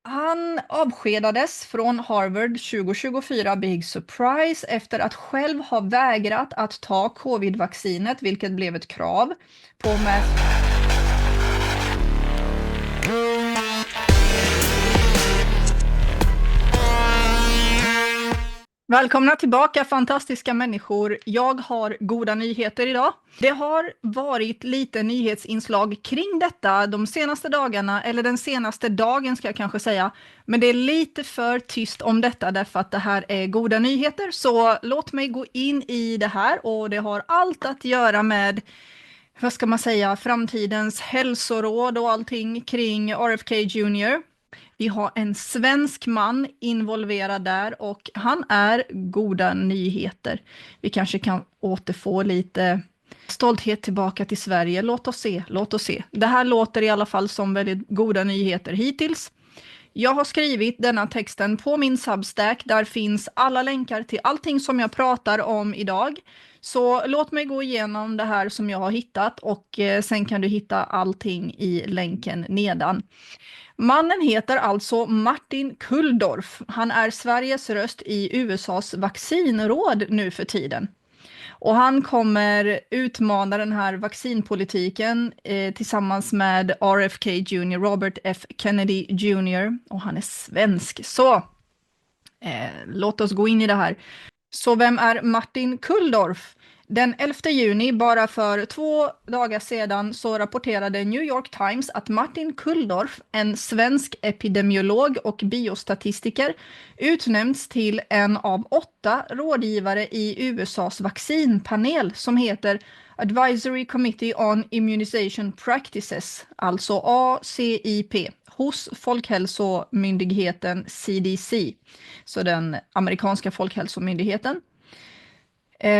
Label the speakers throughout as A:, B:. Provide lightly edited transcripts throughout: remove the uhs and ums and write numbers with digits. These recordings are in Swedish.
A: Han avskedades från Harvard 2024, big surprise, efter att själv ha vägrat att ta covid-vaccinet, vilket blev ett krav på Välkomna tillbaka fantastiska människor. Jag har goda nyheter idag. Det har varit lite nyhetsinslag kring detta de senaste dagarna, eller den senaste dagen ska jag kanske säga. Men det är lite för tyst om detta därför att det här är goda nyheter. Så låt mig gå in i det här, och det har allt att göra med, vad ska man säga, framtidens hälsoråd och allting kring RFK Jr. Vi har en svensk man involverad där och han är goda nyheter. Vi kanske kan återfå lite stolthet tillbaka till Sverige. Låt oss se, låt oss se. Det här låter i alla fall som väldigt goda nyheter hittills. Jag har skrivit denna texten på min Substack. Där finns alla länkar till allting som jag pratar om idag. Så låt mig gå igenom det här som jag har hittat, och sen kan du hitta allting i länken nedan. Mannen heter alltså Martin Kulldorff. Han är Sveriges röst i USAs vaccinråd nu för tiden. Och han kommer utmana den här vaccinpolitiken tillsammans med RFK Jr., Robert F. Kennedy Jr. Och han är svensk. Så låt oss gå in i det här. Så vem är Martin Kulldorff? Den 11 juni, bara för 2 dagar sedan, så rapporterade New York Times att Martin Kulldorff, en svensk epidemiolog och biostatistiker, utnämnts till en av 8 rådgivare i USAs vaccinpanel som heter Advisory Committee on Immunization Practices, alltså ACIP, hos Folkhälsomyndigheten CDC, så den amerikanska folkhälsomyndigheten.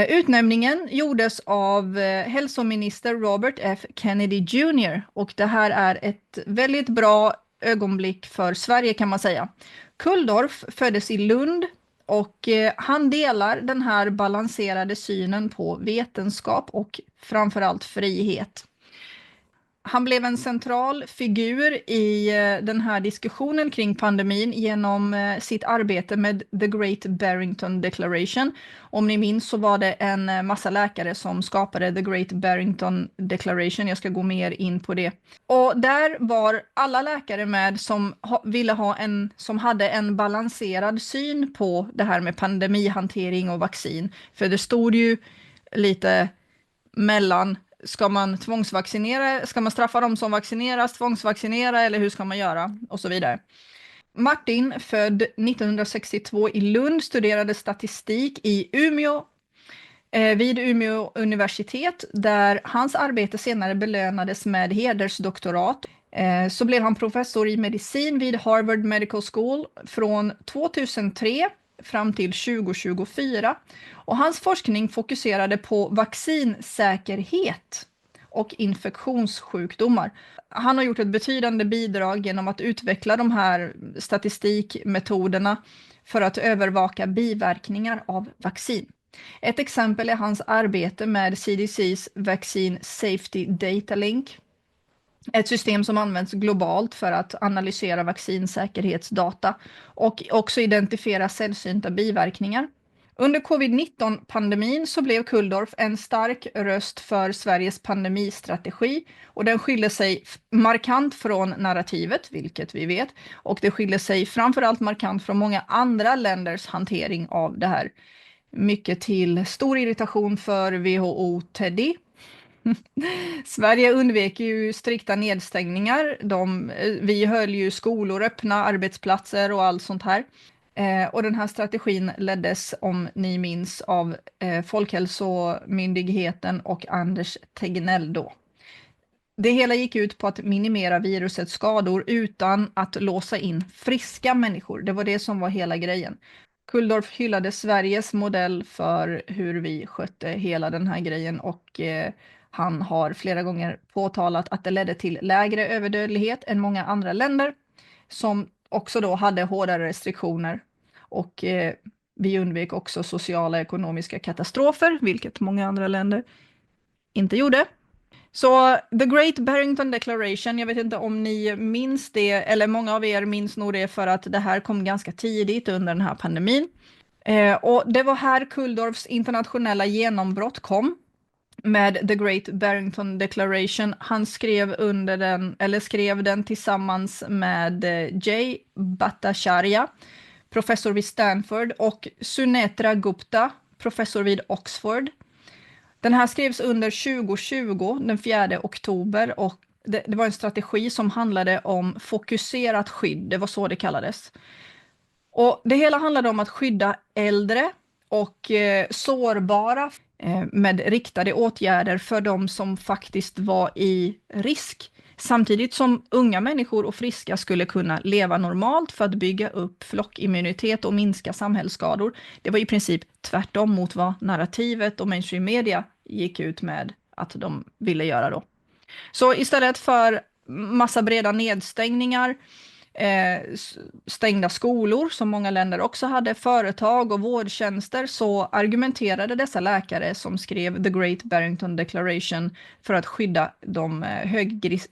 A: Utnämningen gjordes av hälsominister Robert F. Kennedy Jr. och det här är ett väldigt bra ögonblick för Sverige kan man säga. Kulldorff föddes i Lund och han delar den här balanserade synen på vetenskap och framförallt frihet. Han blev en central figur i den här diskussionen kring pandemin genom sitt arbete med The Great Barrington Declaration. Om ni minns så var det en massa läkare som skapade The Great Barrington Declaration. Jag ska gå mer in på det. Och där var alla läkare med som som hade en balanserad syn på det här med pandemihantering och vaccin. För det stod ju lite mellan: ska man tvångsvaccinera? Ska man straffa dem som vaccineras, tvångsvaccinera, eller hur ska man göra? Och så vidare. Martin, född 1962 i Lund, studerade statistik i Umeå vid Umeå universitet, där hans arbete senare belönades med hedersdoktorat. Så blev han professor i medicin vid Harvard Medical School från 2003 fram till 2024. Och hans forskning fokuserade på vaccinsäkerhet och infektionssjukdomar. Han har gjort ett betydande bidrag genom att utveckla de här statistikmetoderna för att övervaka biverkningar av vaccin. Ett exempel är hans arbete med CDC's Vaccine Safety Data Link. Ett system som används globalt för att analysera vaccinsäkerhetsdata och också identifiera sällsynta biverkningar. Under covid-19-pandemin så blev Kulldorff en stark röst för Sveriges pandemistrategi, och den skiljer sig markant från narrativet, vilket vi vet, och det skiljer sig framförallt markant från många andra länders hantering av det här. Mycket till stor irritation för WHO Teddy. Sverige undvek ju strikta nedstängningar. Vi höll ju skolor öppna, arbetsplatser och allt sånt här. Och den här strategin leddes, om ni minns, av Folkhälsomyndigheten och Anders Tegnell då. Det hela gick ut på att minimera virusets skador utan att låsa in friska människor. Det var det som var hela grejen. Kulldorff hyllade Sveriges modell för hur vi skötte hela den här grejen, och han har flera gånger påtalat att det ledde till lägre överdödlighet än många andra länder som också då hade hårdare restriktioner, och vi undvek också sociala och ekonomiska katastrofer, vilket många andra länder inte gjorde. Så The Great Barrington Declaration, jag vet inte om ni minns det, eller många av er minns nog det för att det här kom ganska tidigt under den här pandemin. Och det var här Kulldorffs internationella genombrott kom med The Great Barrington Declaration. Han skrev under den, eller skrev den tillsammans med Jay Bhattacharya, professor vid Stanford, och Sunetra Gupta, professor vid Oxford. Den här skrevs under 2020, den 4 oktober, och det var en strategi som handlade om fokuserat skydd, det var så det kallades. Och det hela handlade om att skydda äldre och sårbara med riktade åtgärder för de som faktiskt var i risk. Samtidigt som unga människor och friska skulle kunna leva normalt för att bygga upp flockimmunitet och minska samhällsskador. Det var i princip tvärtom mot vad narrativet och mainstream media gick ut med att de ville göra då. Så istället för massa breda nedstängningar, stängda skolor som många länder också hade, företag och vårdtjänster, så argumenterade dessa läkare som skrev The Great Barrington Declaration för att skydda de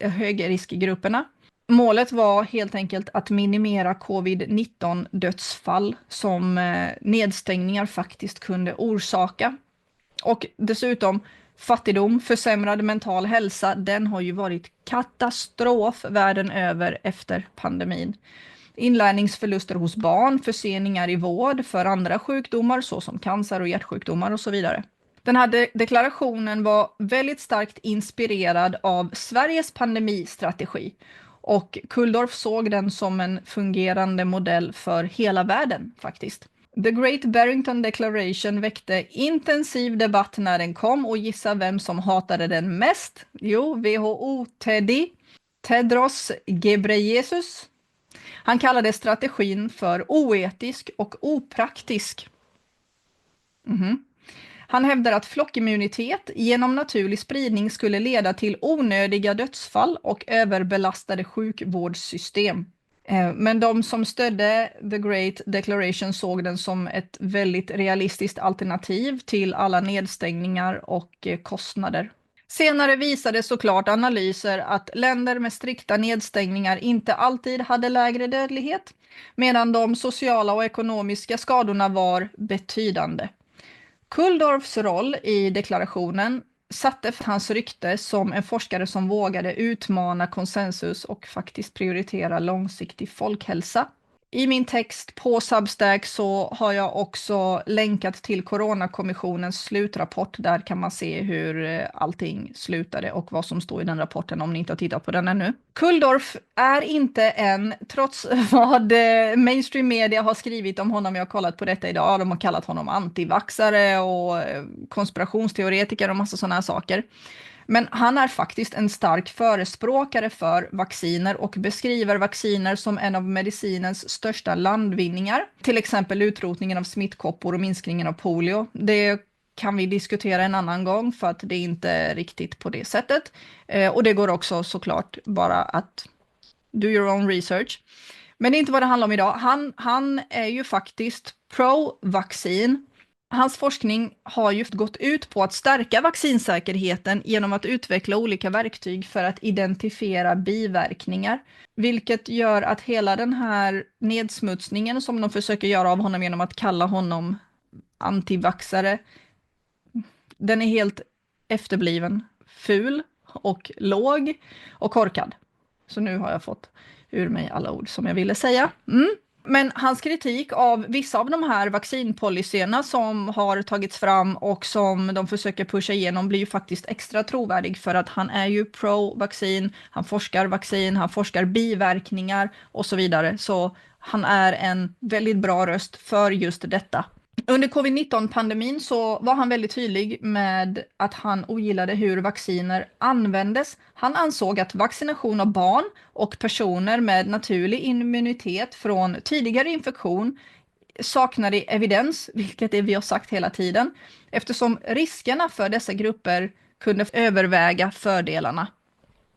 A: högriskgrupperna. Målet var helt enkelt att minimera covid-19 dödsfall som nedstängningar faktiskt kunde orsaka. Och dessutom fattigdom, försämrad mental hälsa, den har ju varit katastrof världen över efter pandemin. Inlärningsförluster hos barn, förseningar i vård för andra sjukdomar såsom cancer och hjärtsjukdomar och så vidare. Den här deklarationen var väldigt starkt inspirerad av Sveriges pandemistrategi, och Kulldorff såg den som en fungerande modell för hela världen faktiskt. The Great Barrington Declaration väckte intensiv debatt när den kom, och gissa vem som hatade den mest? Jo, WHO-Teddy, Tedros Ghebreyesus. Han kallade strategin för oetisk och opraktisk. Han hävdar att flockimmunitet genom naturlig spridning skulle leda till onödiga dödsfall och överbelastade sjukvårdssystem. Men de som stödde The Great Declaration såg den som ett väldigt realistiskt alternativ till alla nedstängningar och kostnader. Senare visade såklart analyser att länder med strikta nedstängningar inte alltid hade lägre dödlighet, medan de sociala och ekonomiska skadorna var betydande. Kulldorffs roll i deklarationen satte hans rykte som en forskare som vågade utmana konsensus och faktiskt prioritera långsiktig folkhälsa. I min text på Substack så har jag också länkat till Coronakommissionens slutrapport. Där kan man se hur allting slutade och vad som står i den rapporten om ni inte har tittat på den ännu. Kulldorff är inte än, trots vad mainstream media har skrivit om honom, jag har kollat på detta idag, de har kallat honom antivaxare och konspirationsteoretiker och massa sådana här saker. Men han är faktiskt en stark förespråkare för vacciner och beskriver vacciner som en av medicinens största landvinningar. Till exempel utrotningen av smittkoppor och minskningen av polio. Det kan vi diskutera en annan gång för att det är inte riktigt på det sättet. Och det går också såklart bara att do your own research. Men det är inte vad det handlar om idag. Han är ju faktiskt pro-vaccin. Hans forskning har ju gått ut på att stärka vaccinsäkerheten genom att utveckla olika verktyg för att identifiera biverkningar. Vilket gör att hela den här nedsmutsningen som de försöker göra av honom genom att kalla honom antivaxare, den är helt efterbliven, ful och låg och korkad. Så nu har jag fått ur mig alla ord som jag ville säga. Men hans kritik av vissa av de här vaccinpolicyerna som har tagits fram och som de försöker pusha igenom blir ju faktiskt extra trovärdig, för att han är ju pro-vaccin, han forskar biverkningar och så vidare. Så han är en väldigt bra röst för just detta. Under covid-19-pandemin så var han väldigt tydlig med att han ogillade hur vacciner användes. Han ansåg att vaccination av barn och personer med naturlig immunitet från tidigare infektion saknade evidens, vilket är vi har sagt hela tiden, eftersom riskerna för dessa grupper kunde överväga fördelarna.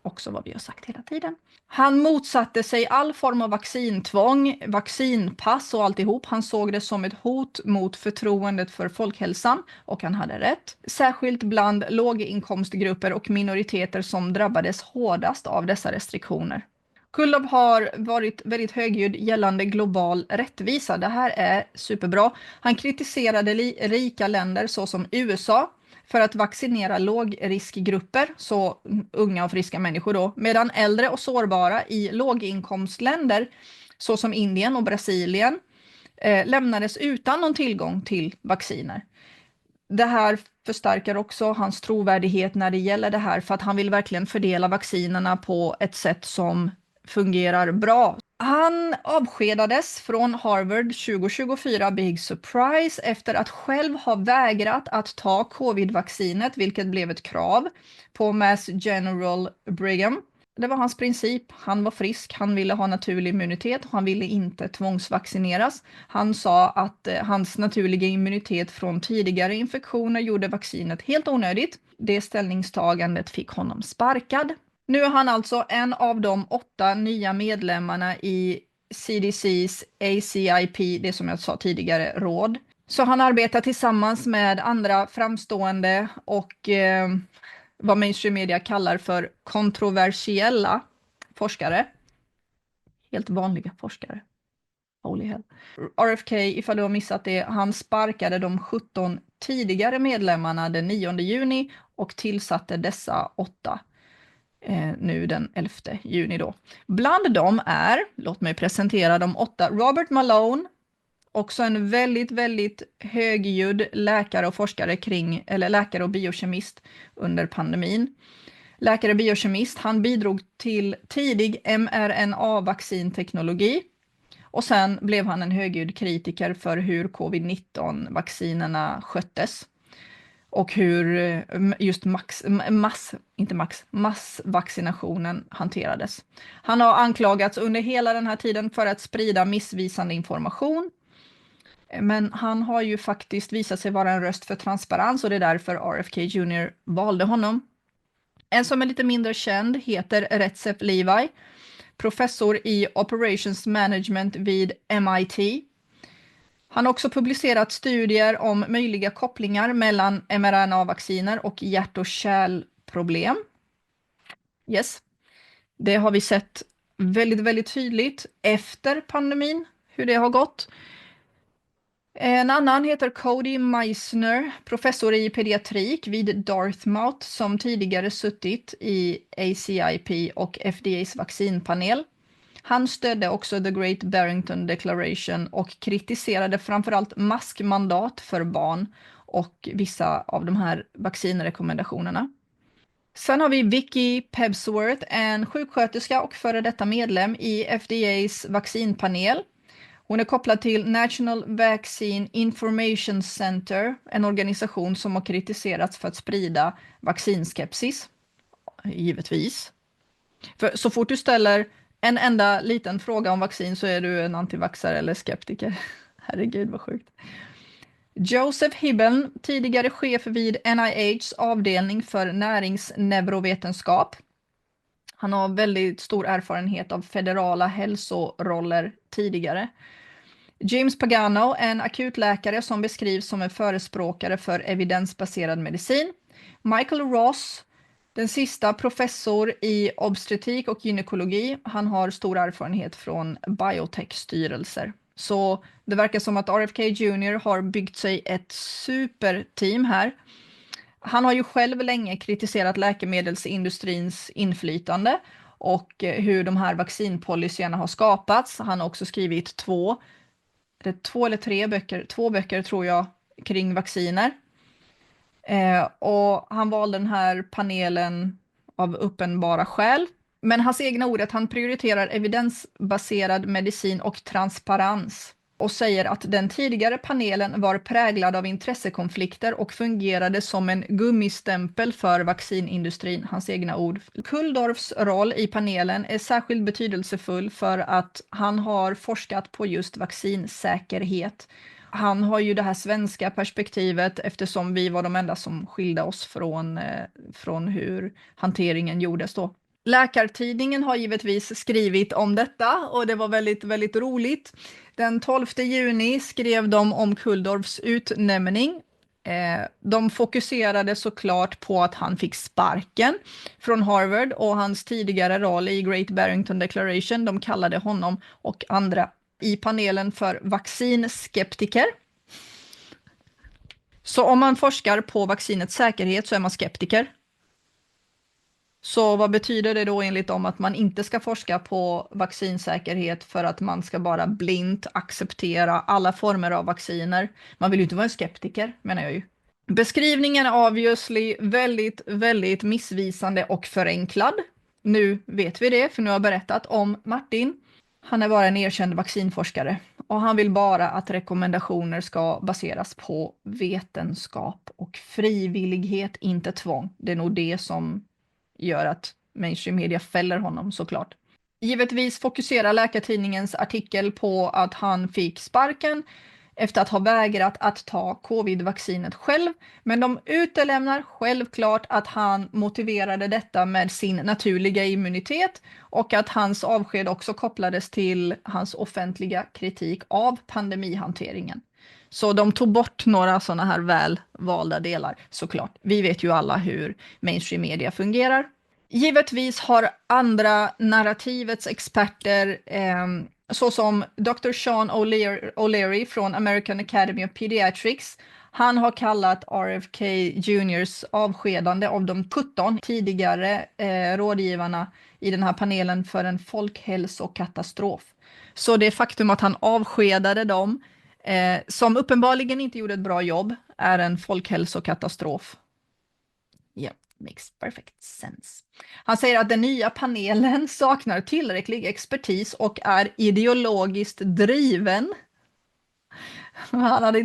A: också vad vi har sagt hela tiden. Han motsatte sig all form av vaccintvång, vaccinpass och alltihop. Han såg det som ett hot mot förtroendet för folkhälsan och han hade rätt. Särskilt bland låginkomstgrupper och minoriteter som drabbades hårdast av dessa restriktioner. Kulldorff har varit väldigt högljudd gällande global rättvisa. Det här är superbra. Han kritiserade rika länder såsom USA för att vaccinera lågriskgrupper, så unga och friska människor då, medan äldre och sårbara i låginkomstländer såsom Indien och Brasilien lämnades utan någon tillgång till vacciner. Det här förstärker också hans trovärdighet när det gäller det här, för att han vill verkligen fördela vaccinerna på ett sätt som fungerar bra. Han avskedades från Harvard 2024, big surprise, efter att själv ha vägrat att ta covid-vaccinet, vilket blev ett krav på Mass General Brigham. Det var hans princip. Han var frisk, han ville ha naturlig immunitet och han ville inte tvångsvaccineras. Han sa att hans naturliga immunitet från tidigare infektioner gjorde vaccinet helt onödigt. Det ställningstagandet fick honom sparkad. Nu är han alltså en av de 8 nya medlemmarna i CDCs ACIP, det som jag sa tidigare, råd. Så han arbetar tillsammans med andra framstående och vad mainstream media kallar för kontroversiella forskare. Helt vanliga forskare. Holy hell. RFK, ifall du har missat det, han sparkade de 17 tidigare medlemmarna den 9 juni och tillsatte dessa 8 nu den 11 juni då. Bland dem är, låt mig presentera de 8, Robert Malone, också en väldigt, väldigt högljudd läkare och forskare eller läkare och biokemist under pandemin. Läkare och biokemist, han bidrog till tidig mRNA-vaccinteknologi och sen blev han en högljudd kritiker för hur covid-19-vaccinerna sköttes. Och hur just massvaccinationen hanterades. Han har anklagats under hela den här tiden för att sprida missvisande information. Men han har ju faktiskt visat sig vara en röst för transparens och det är därför RFK Jr. valde honom. En som är lite mindre känd heter Recep Levi, professor i Operations Management vid MIT. Han har också publicerat studier om möjliga kopplingar mellan mRNA-vacciner och hjärt- och kärlproblem. Yes, det har vi sett väldigt, väldigt tydligt efter pandemin, hur det har gått. En annan heter Cody Meissner, professor i pediatrik vid Dartmouth, som tidigare suttit i ACIP och FDAs vaccinpanel. Han stödde också The Great Barrington Declaration och kritiserade framförallt maskmandat för barn och vissa av de här vaccinrekommendationerna. Sen har vi Vicky Pebsworth, en sjuksköterska och före detta medlem i FDAs vaccinpanel. Hon är kopplad till National Vaccine Information Center, en organisation som har kritiserats för att sprida vaccinskepsis. Givetvis. För så fort du ställer en enda liten fråga om vaccin så är du en antivaxare eller skeptiker. Herregud vad sjukt. Joseph Hibben, tidigare chef vid NIHs avdelning för näringsneurovetenskap. Han har väldigt stor erfarenhet av federala hälsoroller tidigare. James Pagano, en akutläkare som beskrivs som en förespråkare för evidensbaserad medicin. Michael Ross, den sista professor i obstetrik och gynekologi. Han har stor erfarenhet från biotech-styrelser. Så det verkar som att RFK Jr. har byggt sig ett superteam här. Han har ju själv länge kritiserat läkemedelsindustrins inflytande och hur de här vaccinpolicyerna har skapats. Han har också skrivit två eller tre böcker, 2 böcker tror jag, kring vacciner. Och han valde den här panelen av uppenbara skäl. Men hans egna ord är att han prioriterar evidensbaserad medicin och transparens. Och säger att den tidigare panelen var präglad av intressekonflikter och fungerade som en gummistämpel för vaccinindustrin, hans egna ord. Kulldorffs roll i panelen är särskilt betydelsefull för att han har forskat på just vaccinsäkerhet. Han har ju det här svenska perspektivet eftersom vi var de enda som skilde oss från hur hanteringen gjordes då. Läkartidningen har givetvis skrivit om detta och det var väldigt, väldigt roligt. Den 12 juni skrev de om Kulldorffs utnämning. De fokuserade såklart på att han fick sparken från Harvard och hans tidigare roll i Great Barrington Declaration. De kallade honom och andra i panelen för vaccinskeptiker. Så om man forskar på vaccinets säkerhet så är man skeptiker. Så vad betyder det då enligt dem att man inte ska forska på vaccinsäkerhet för att man ska bara blint acceptera alla former av vacciner? Man vill ju inte vara en skeptiker, menar jag ju. Beskrivningen är obviously väldigt, väldigt missvisande och förenklad. Nu vet vi det, för nu har jag berättat om Martin. Han är bara en erkänd vaccinforskare och han vill bara att rekommendationer ska baseras på vetenskap och frivillighet, inte tvång. Det är nog det som gör att mainstream media fäller honom såklart. Givetvis fokuserar Läkartidningens artikel på att han fick sparken efter att ha vägrat att ta covid-vaccinet själv, men de utelämnar självklart att han motiverade detta med sin naturliga immunitet och att hans avsked också kopplades till hans offentliga kritik av pandemihanteringen. Så de tog bort några sådana här välvalda delar såklart. Vi vet ju alla hur mainstream media fungerar. Givetvis har andra narrativets experter såsom Dr. Sean O'Leary från American Academy of Pediatrics. Han har kallat RFK Juniors avskedande av de 17 tidigare rådgivarna i den här panelen för en folkhälsokatastrof. Så det faktum att han avskedade dem, som uppenbarligen inte gjorde ett bra jobb, är en folkhälsokatastrof. Ja, makes perfect sense. Han säger att den nya panelen saknar tillräcklig expertis och är ideologiskt driven. Han hade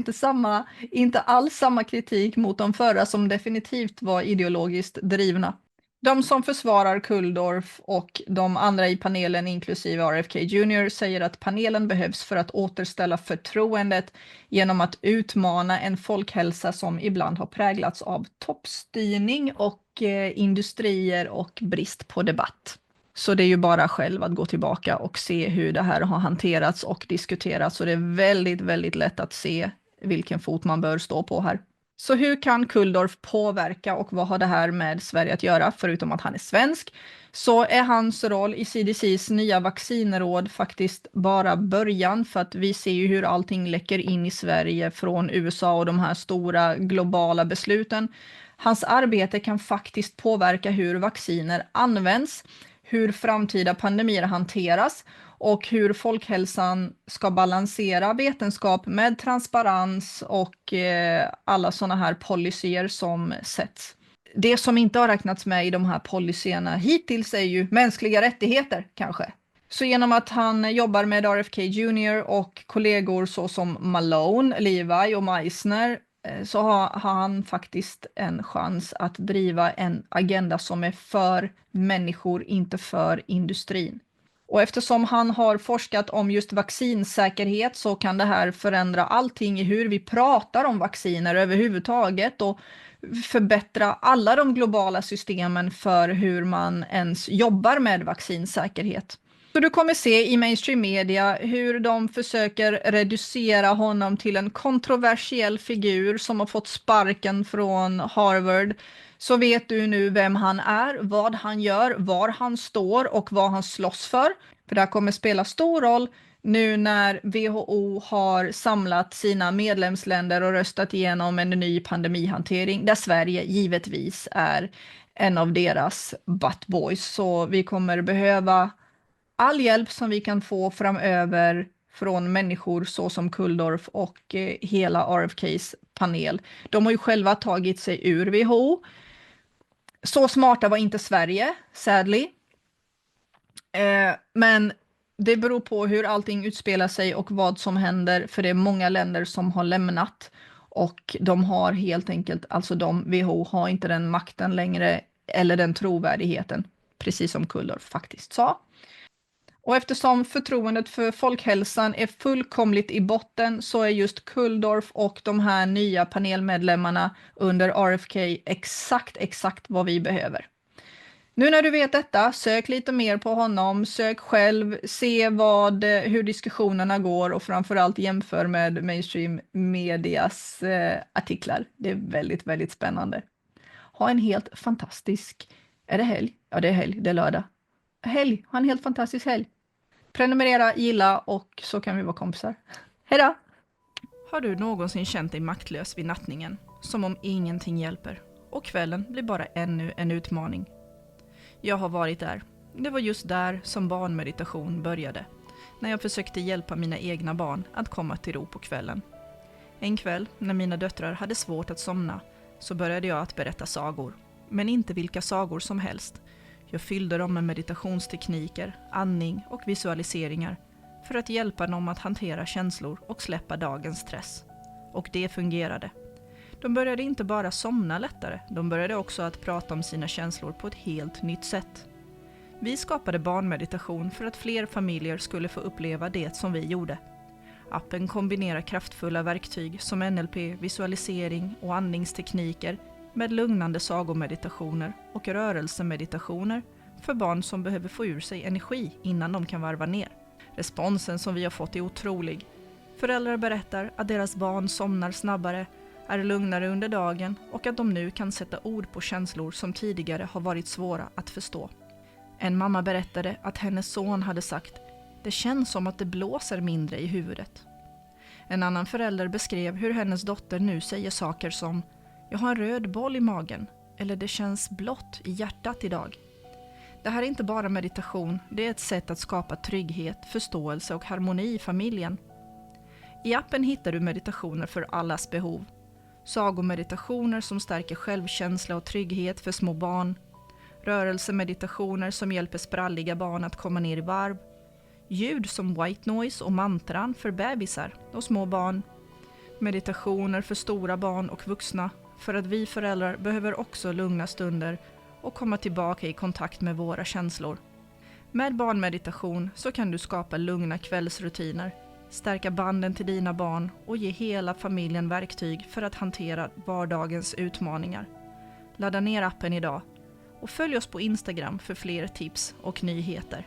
A: inte alls samma kritik mot de förra som definitivt var ideologiskt drivna. De som försvarar Kulldorff och de andra i panelen, inklusive RFK Jr., säger att panelen behövs för att återställa förtroendet genom att utmana en folkhälsa som ibland har präglats av toppstyrning och industrier och brist på debatt. Så det är ju bara själv att gå tillbaka och se hur det här har hanterats och diskuterats. Och det är väldigt, väldigt lätt att se vilken fot man bör stå på här. Så hur kan Kulldorff påverka och vad har det här med Sverige att göra? Förutom att han är svensk så är hans roll i CDCs nya vaccinråd faktiskt bara början, för att vi ser ju hur allting läcker in i Sverige från USA och de här stora globala besluten. Hans arbete kan faktiskt påverka hur vacciner används, hur framtida pandemier hanteras och hur folkhälsan ska balansera vetenskap med transparens och alla sådana här policyer som sätts. Det som inte har räknats med i de här policyerna hittills är ju mänskliga rättigheter kanske. Så genom att han jobbar med RFK Jr. och kollegor såsom Malone, Levi och Meissner så har han faktiskt en chans att driva en agenda som är för människor, inte för industrin. Och eftersom han har forskat om just vaccinsäkerhet så kan det här förändra allting i hur vi pratar om vacciner överhuvudtaget och förbättra alla de globala systemen för hur man ens jobbar med vaccinsäkerhet. Så du kommer se i mainstream media hur de försöker reducera honom till en kontroversiell figur som har fått sparken från Harvard. Så vet du nu vem han är, vad han gör, var han står och vad han slåss för. För det här kommer spela stor roll nu när WHO har samlat sina medlemsländer och röstat igenom en ny pandemihantering där Sverige givetvis är en av deras butt boys. Så vi kommer behöva all hjälp som vi kan få framöver från människor såsom Kulldorff och hela RFKs panel. De har ju själva tagit sig ur WHO. Så smarta var inte Sverige, sadly. Men det beror på hur allting utspelar sig och vad som händer, för det är många länder som har lämnat och de har helt enkelt, alltså WHO har inte den makten längre eller den trovärdigheten, precis som Kulldorff faktiskt sa. Och eftersom förtroendet för folkhälsan är fullkomligt i botten så är just Kulldorff och de här nya panelmedlemmarna under RFK exakt vad vi behöver. Nu när du vet detta, sök lite mer på honom, sök själv, se hur diskussionerna går och framförallt jämför med mainstream medias artiklar. Det är väldigt, väldigt spännande. Ha en helt fantastisk, är det helg? Ja, det är helg, det är lördag. Helg, ha en helt fantastisk helg. Prenumerera, gilla och så kan vi vara kompisar. Hej då! Har du någonsin känt dig maktlös vid nattningen? Som om ingenting hjälper. Och kvällen blir bara ännu en utmaning. Jag har varit där. Det var just där som barnmeditation började. När jag försökte hjälpa mina egna barn att komma till ro på kvällen. En kväll, när mina döttrar hade svårt att somna, så började jag att berätta sagor. Men inte vilka sagor som helst. Jag fyllde dem med meditationstekniker, andning och visualiseringar för att hjälpa dem att hantera känslor och släppa dagens stress. Och det fungerade. De började inte bara somna lättare, de började också att prata om sina känslor på ett helt nytt sätt. Vi skapade barnmeditation för att fler familjer skulle få uppleva det som vi gjorde. Appen kombinerar kraftfulla verktyg som NLP, visualisering och andningstekniker med lugnande sagomeditationer och rörelsemeditationer för barn som behöver få ur sig energi innan de kan varva ner. Responsen som vi har fått är otrolig. Föräldrar berättar att deras barn somnar snabbare, är lugnare under dagen och att de nu kan sätta ord på känslor som tidigare har varit svåra att förstå. En mamma berättade att hennes son hade sagt: "Det känns som att det blåser mindre i huvudet." En annan förälder beskrev hur hennes dotter nu säger saker som: "Jag har en röd boll i magen" eller "det känns blått i hjärtat idag." Det här är inte bara meditation, det är ett sätt att skapa trygghet, förståelse och harmoni i familjen. I appen hittar du meditationer för allas behov. Sagomeditationer som stärker självkänsla och trygghet för små barn. Rörelsemeditationer som hjälper spralliga barn att komma ner i varv. Ljud som white noise och mantran för bebisar och små barn. Meditationer för stora barn och vuxna, för att vi föräldrar behöver också lugna stunder och komma tillbaka i kontakt med våra känslor. Med barnmeditation så kan du skapa lugna kvällsrutiner, stärka banden till dina barn och ge hela familjen verktyg för att hantera vardagens utmaningar. Ladda ner appen idag och följ oss på Instagram för fler tips och nyheter.